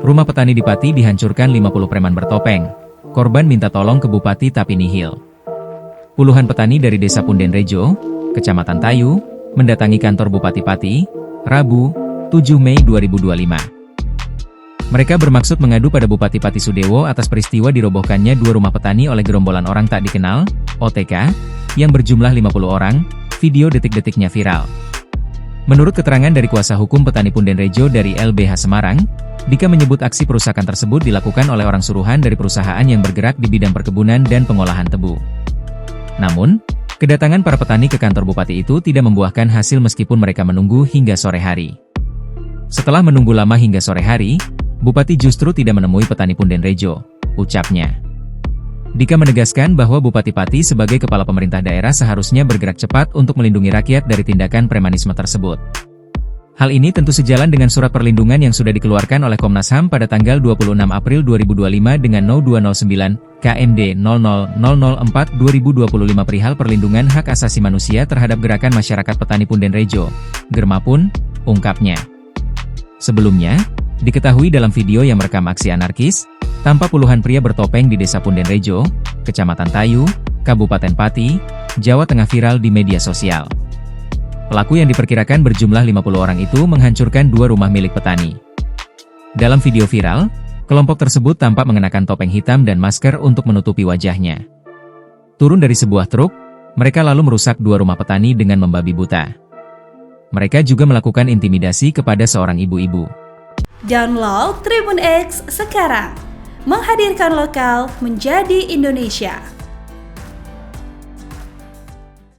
Rumah petani di Pati dihancurkan 50 preman bertopeng. Korban minta tolong ke Bupati tapi nihil. Puluhan petani dari Desa Pundenrejo, Kecamatan Tayu, mendatangi kantor Bupati Pati, Rabu, 7 Mei 2025. Mereka bermaksud mengadu pada Bupati Pati Sudewo atas peristiwa dirobohkannya 2 rumah petani oleh gerombolan orang tak dikenal, OTK, yang berjumlah 50 orang. Video detik-detiknya viral. Menurut keterangan dari kuasa hukum petani Pundenrejo dari LBH Semarang, Dika menyebut aksi perusakan tersebut dilakukan oleh orang suruhan dari perusahaan yang bergerak di bidang perkebunan dan pengolahan tebu. Namun, kedatangan para petani ke kantor Bupati itu tidak membuahkan hasil meskipun mereka menunggu hingga sore hari. Setelah menunggu lama hingga sore hari, Bupati justru tidak menemui petani Pundenrejo, ucapnya. Dika menegaskan bahwa Bupati Pati sebagai kepala pemerintah daerah seharusnya bergerak cepat untuk melindungi rakyat dari tindakan premanisme tersebut. Hal ini tentu sejalan dengan surat perlindungan yang sudah dikeluarkan oleh Komnas HAM pada tanggal 26 April 2025 dengan No. 209 KMD 000004/2025 perihal perlindungan hak asasi manusia terhadap gerakan masyarakat petani Pundenrejo, Germapun, ungkapnya. Sebelumnya, diketahui dalam video yang merekam aksi anarkis, tampak puluhan pria bertopeng di Desa Pundenrejo, Kecamatan Tayu, Kabupaten Pati, Jawa Tengah viral di media sosial. Pelaku yang diperkirakan berjumlah 50 orang itu menghancurkan 2 rumah milik petani. Dalam video viral, kelompok tersebut tampak mengenakan topeng hitam dan masker untuk menutupi wajahnya. Turun dari sebuah truk, mereka lalu merusak 2 rumah petani dengan membabi buta. Mereka juga melakukan intimidasi kepada seorang ibu-ibu. Download Tribun X sekarang, menghadirkan lokal menjadi Indonesia.